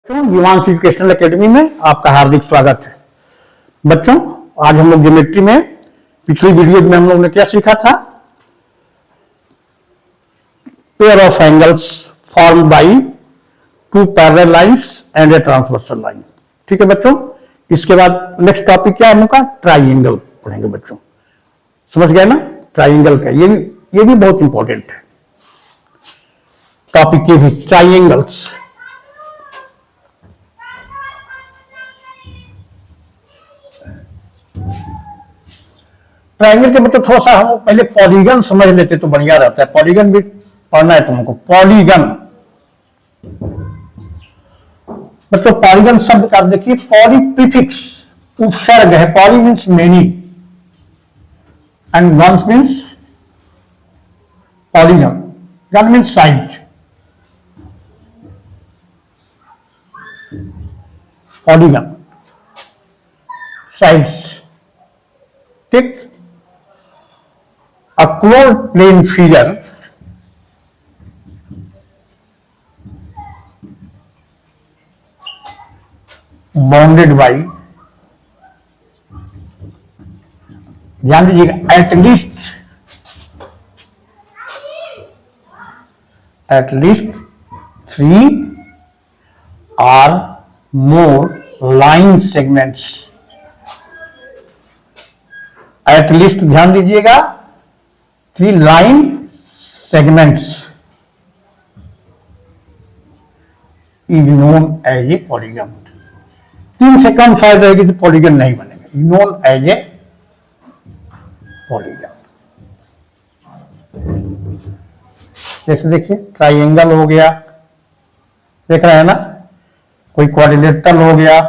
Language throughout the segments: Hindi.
युवांश एजुकेशनल एकेडमी में आपका हार्दिक स्वागत है। बच्चों, आज हम लोग ज्योमेट्री में पिछली वीडियो में हम लोग ने क्या सीखा था? Pair of angles formed by two parallel lines and a transversal line. ठीक है बच्चों, इसके बाद नेक्स्ट टॉपिक क्या है हम लोग का? ट्राइंगल पढ़ेंगे बच्चों। समझ गए ना? ट्राइंगल का ये भी बहुत इंपॉर्टेंट है टॉपिक, ये भी ट्राइंगल्स। ट्राइंगल के मतलब थोड़ा सा हम पहले पॉलीगन समझ लेते तो बढ़िया रहता है। पॉलीगन भी पढ़ना है तुमको। पॉलीगन मतलब पॉलीगन शब्द का देखिए, पॉली प्रीफिक्स उपसर्ग है। Poly means many and guns means polygon. Gun means side. Polygon sides. ठीक। A closed plane figure bounded by, ध्यान दीजिएगा, at least 3 or more line segments। at least ध्यान दीजिएगा, 3 line segments is known as a polygon। 3 से कम साइड रहेगी तो पॉलीगन नहीं बनेगा। known as a polygon। जैसे देखिए, ट्राइंगल हो गया, देख रहे हैं ना, कोई क्वाड्रिलेटरल हो गया,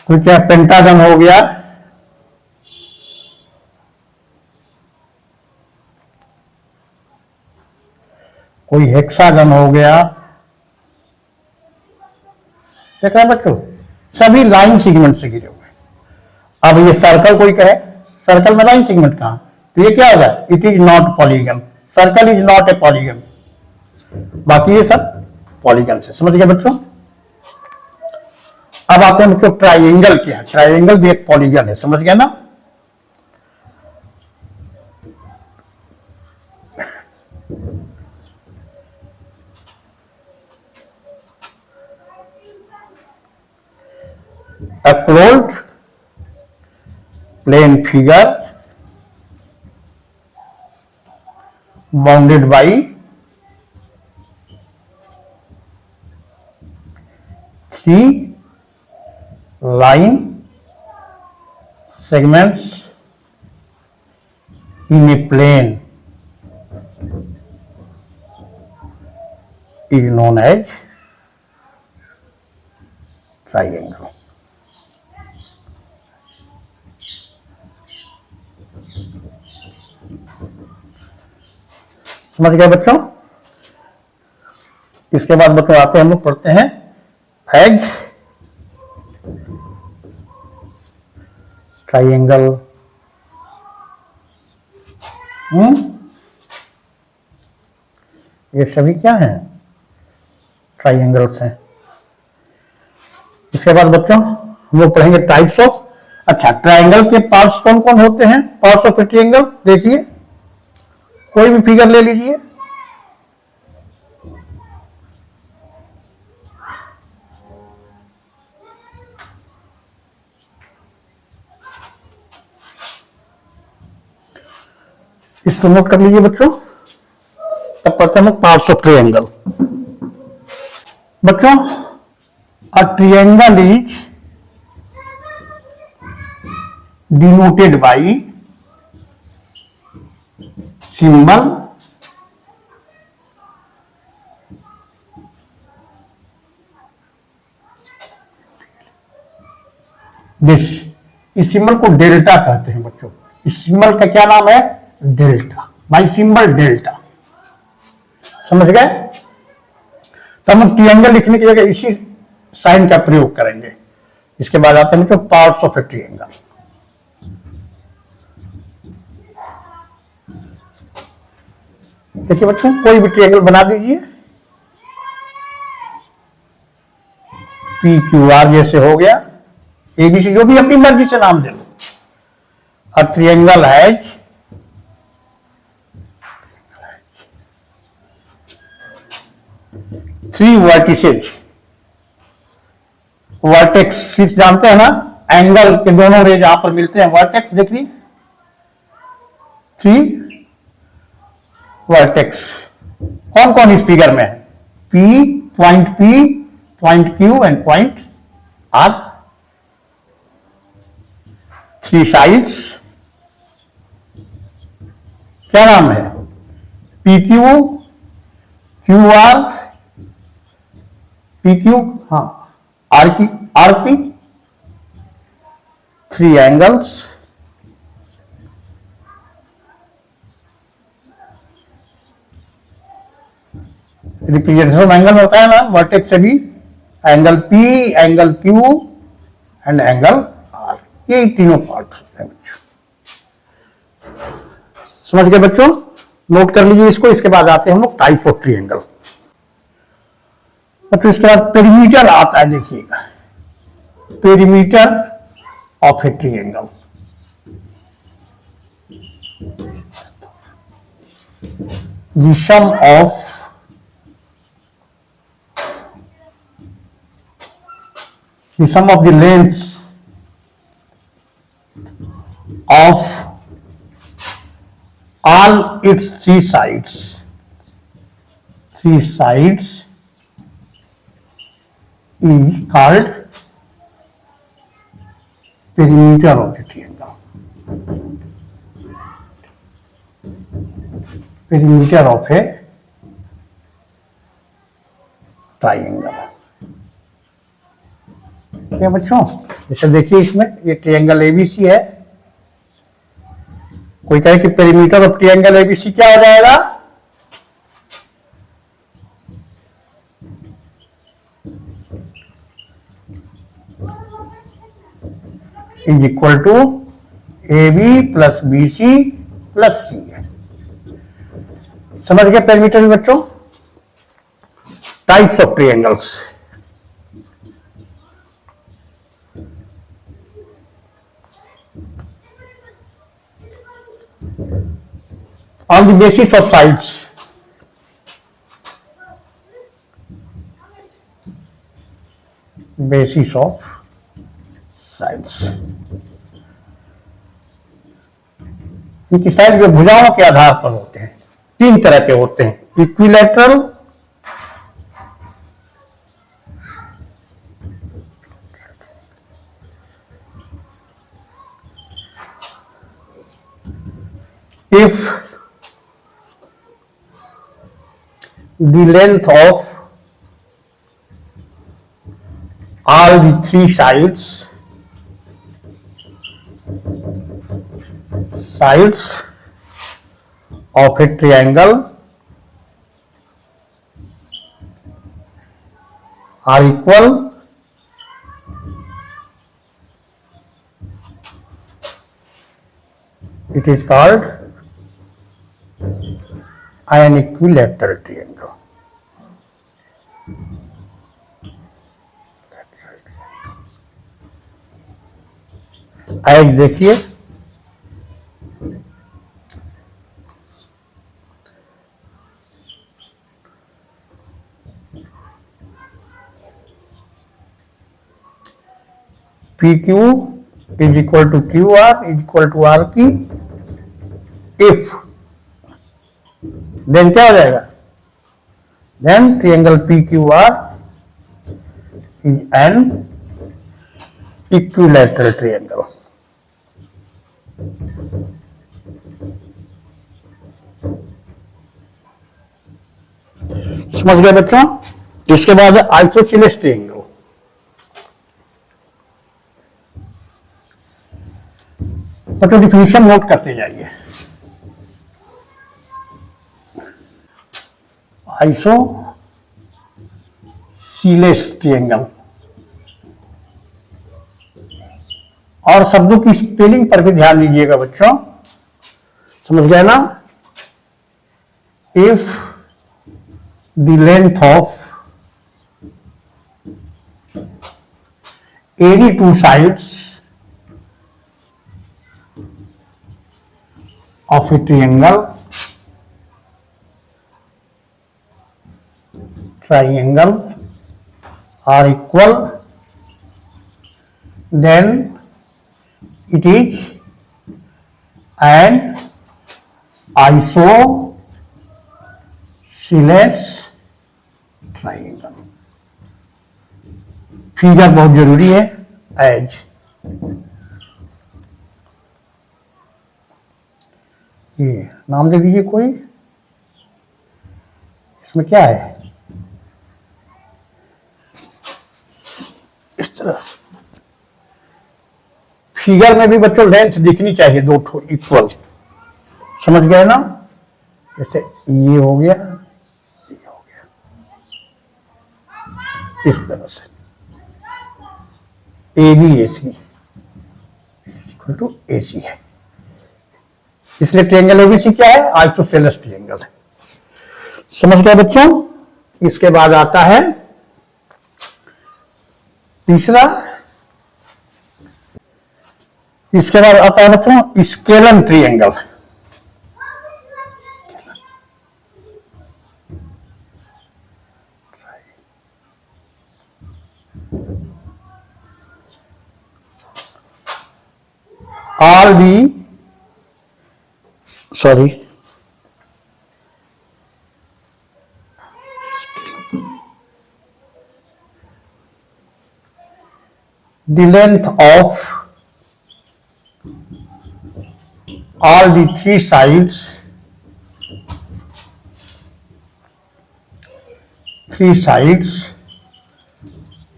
कोई क्या पेंटागन हो गया, कोई हेक्सागन हो गया। देखा है बच्चों, सभी लाइन सेगमेंट से घिरे हुए। अब ये सर्कल कोई कहे, सर्कल में लाइन सेगमेंट कहां? तो ये क्या होगा? It is not polygon. Circle is not a polygon. बाकी ये सब पॉलीगन से। समझ गए बच्चों? अब आते हैं बच्चों, ट्राइंगल क्या है? ट्राइंगल भी एक पॉलीगन है। समझ गए ना? A closed plane figure bounded by 3 line segments in a plane is known as triangle। समझ गए बच्चों? इसके बाद बच्चों आते हैं, हम लोग पढ़ते हैं एज ट्राइंगल। ये सभी क्या हैं? ट्राइंगल्स हैं। इसके बाद बच्चों हम लोग पढ़ेंगे टाइप्स ऑफ। अच्छा, ट्राइंगल के पार्ट्स कौन कौन होते हैं? पार्ट्स ऑफ ए ट्राइंगल देखिए, कोई भी फिगर ले लीजिए, इसको नोट कर लीजिए बच्चों। तब पढ़ते हैं पार्ट्स ऑफ ट्रायंगल। बच्चों, a triangle is denoted by symbol this. इस सिंबल को डेल्टा कहते हैं बच्चों। इस सिंबल का क्या नाम है? डेल्टा। By symbol delta. समझ गए? तो हम ट्रायंगल लिखने की जगह इसी साइन का प्रयोग करेंगे। इसके बाद आते हैं पार्ट्स ऑफ ए ट्रायंगल। देखिए बच्चों, कोई भी ट्रायंगल बना दीजिए, पी क्यू आर जैसे हो गया, एबीसी जो भी अपनी मर्जी से नाम दे लो। A triangle has three vertices. Vertex जानते हैं ना, एंगल के दोनों रेज यहां पर मिलते हैं, वर्टेक्स देखिए, थ्री वर्टेक्स। कौन कौन इस फिगर में है? P, point Q and point R. Three sides, क्या नाम है? P Q, Q R, P Q, हाँ, आर की R P. Three angles, representation angle होता है ना वर्टेक्स से भी, angle P, angle Q and angle R, ये तीनों पार्ट होते हैं बच्चों। समझ गए बच्चों? नोट कर लीजिए इसको। इसके बाद आते हैं हम लोग टाइप ऑफ ट्रायंगल। तो इसके बाद पेरीमीटर आता है, देखिएगा, perimeter of a triangle. The sum of the lengths of all its three sides is called perimeter of the triangle. Perimeter of a triangle. क्या बच्चों, जैसे देखिए इसमें ये ट्रायंगल एबीसी है। कोई कहे कि पेरीमीटर ऑफ ट्रायंगल एबीसी क्या हो जाएगा? Is equal to A B plus B C plus C है। समझ गए पेरीमीटर बच्चों? Types of triangles. On the basis of sides, basis of sides, इनकी साइड जो भुजाओं के आधार पर होते हैं, तीन तरह के होते हैं। Equilateral, if the length of all the three sides of a triangle are equal, it is called an equilateral triangle. आज देखिए, PQ is equal to QR is equal to RP if, then क्या हो जाएगा? Then triangle PQR is an equilateral triangle. समझ गए बच्चों? इसके बाद आइसोसेलेस ट्रायंगल। बच्चों डिफिनीशन नोट करते जाइए। आइसोसेलेस ट्रायंगल, और शब्दों की स्पेलिंग पर भी ध्यान दीजिएगा बच्चों। समझ गए ना? if the length of any two sides of a triangle are equal, then it is an isosceles triangle. Figure बहुत जरूरी है. एज ये नाम दे दीजिए कोई. इसमें क्या है? इस तरह फिगर में भी बच्चों लेंथ दिखनी चाहिए, दो ठो इक्वल. समझ गए ना? जैसे ये हो गया, ये हो गया, इस तरह से A B A C equal to A C है. इसलिए ट्रायंगल एबीसी क्या है? आइसोसेलेस ट्रायंगल है. समझ गए बच्चों? इसके बाद आता है तीसरा. इसके बाद आता है बच्चों scalene triangle. all the sorry the length of all the three sides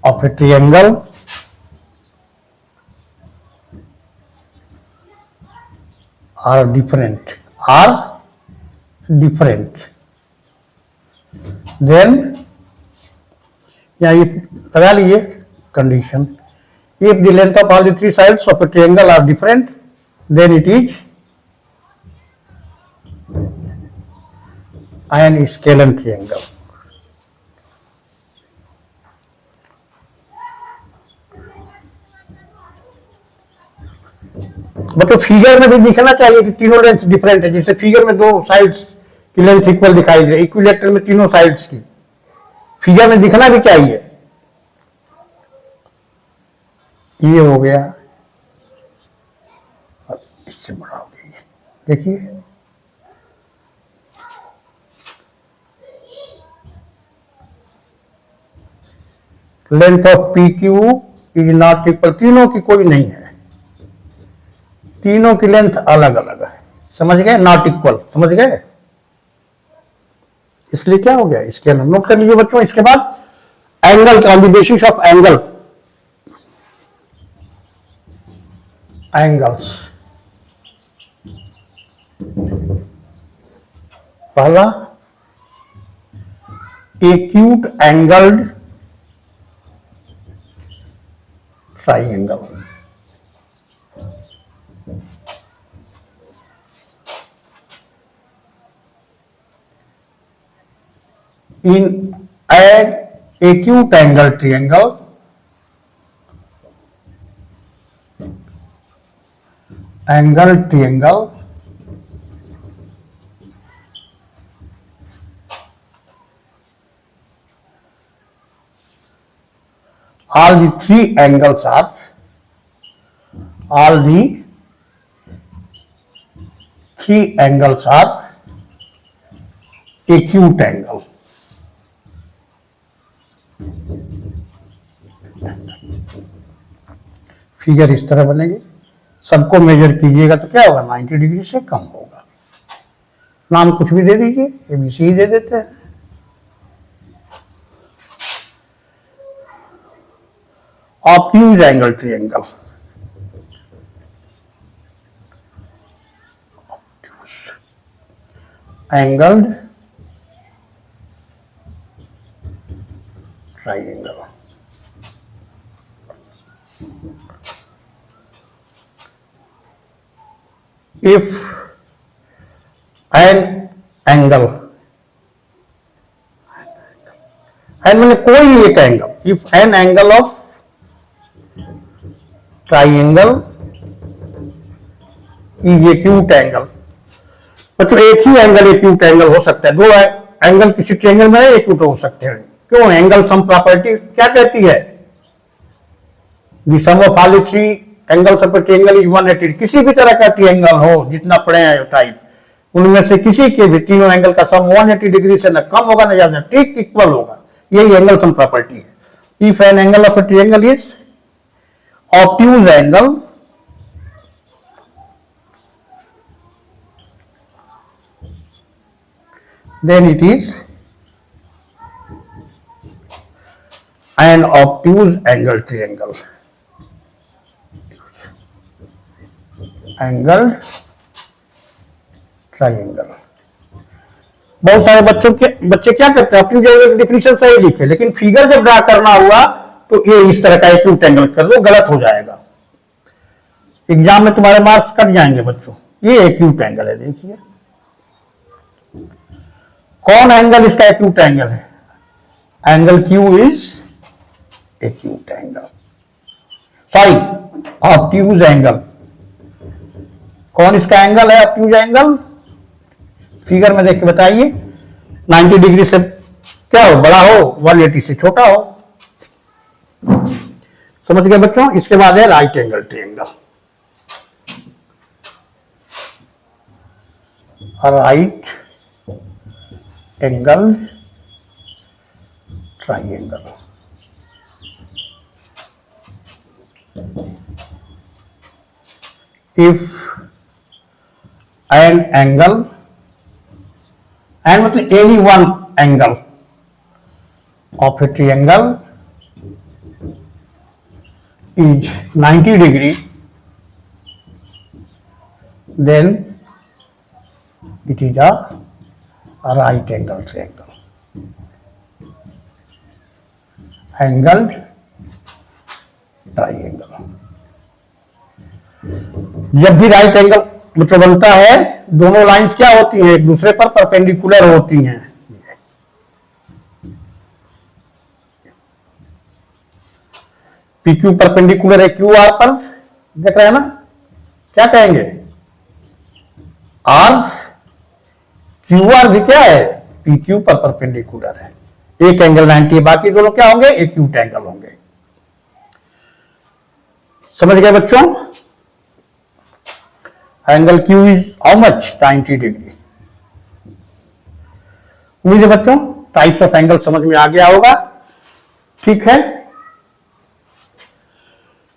of a triangle are different, then या ये लगा लीजिए condition. if the length of all the three sides of a triangle are different, then it is an scalene triangle. मतलब फिगर में भी दिखना चाहिए कि तीनों लेंथ डिफरेंट है. जैसे फिगर में दो साइड्स की लेंथ इक्वल दिखाई दे, इक्विलेटरल में तीनों साइड्स की फिगर में दिखना भी चाहिए. ये हो गया, इससे बड़ा हो गया. देखिए length of P Q is not equal, तीनों की कोई नहीं है, तीनों की लेंथ अलग अलग है. समझ गए? Not equal. समझ गए? इसलिए क्या हो गया? इसके नोट कर लीजिए बच्चों. इसके बाद एंगल का, on the basis of angles. पहला acute angled triangle. in an acute angle triangle, all the three angles are acute angle. Figure इस तरह बनेगी. सबको मेजर कीजिएगा तो क्या होगा? 90 डिग्री से कम होगा. नाम कुछ भी दे दीजिए, एबीसी दे देते हैं. Obtuse angle triangle. Angled triangle. if an angle कोई एक angle, if an angle of triangle is acute angle. बच्चों एक ही एंगल एक्यूट एंगल हो सकता है, दो एंगल किसी ट्रायंगल में एक्यूट हो सकते हैं। क्यों? एंगल सम प्रॉपर्टी क्या कहती है? The sum of all three angles of a triangle is 180। किसी भी तरह का ट्रायंगल हो, जितना पढ़े हैं टाइप, उनमें से किसी के भी तीनों एंगल का सम 180 डिग्री से न कम होगा न ज्यादा, ठीक इक्वल होगा। यही एंगल सम प्रॉपर्टी है। If an angle of a triangle is obtuse angle then it is an obtuse angle triangle. Angle triangle. बहुत सारे बच्चे क्या करते हैं, ऑब्ट्यूज एंगल की डिफिनेशन सही लिखे, लेकिन फिगर जब ड्रा करना हुआ तो ये इस तरह का एक्यूट एंगल कर दो, गलत हो जाएगा। एग्जाम में तुम्हारे मार्क्स कट जाएंगे बच्चों। ये एक्यूट एंगल है, देखिए कौन एंगल इसका एक्यूट एंगल है? Angle Q is acute angle, sorry obtuse angle. कौन इसका एंगल है ऑब्ट्यूज एंगल? फिगर में देख के बताइए। 90 डिग्री से क्या हो, बड़ा हो, 180 से छोटा हो। समझ गए बच्चों? इसके बाद है right angle triangle. Right angle triangle. If an angle, an मतलब any one angle of a triangle is 90 degree, then it is a right angle triangle. Angled triangle. जब भी राइट एंगल बच्चों बनता है, दोनों लाइंस क्या होती हैं? एक दूसरे पर परपेंडिकुलर होती हैं। पी क्यू परपेंडिकुलर है क्यू आर पर, देख रहे हैं ना? क्या कहेंगे? आर क्यू आर भी क्या है? पी क्यू पर परपेंडिकुलर है। एक एंगल 90 है, बाकी दोनों क्या होंगे? एक्यूट एंगल होंगे। समझ गए बच्चों? Angle Q is how much? 90 degree. उम्मीद है बच्चों टाइप्स ऑफ एंगल समझ में आ गया होगा। ठीक है,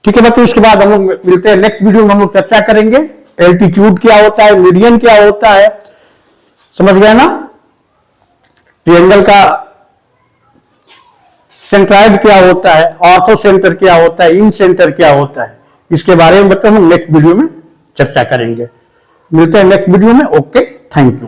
ठीक है बच्चों। इसके बाद हम लोग मिलते हैं नेक्स्ट वीडियो में। हम लोग चर्चा करेंगे एल्टीट्यूड क्या होता है, मीडियन क्या होता है। समझ गए ना? ट्रायंगल का सेंट्राइड क्या होता है, ऑर्थो सेंटर क्या होता है, इन सेंटर क्या होता है, इसके बारे में बच्चों हम नेक्स्ट वीडियो में चर्चा करेंगे। मिलते हैं नेक्स्ट वीडियो में। Okay, thank you.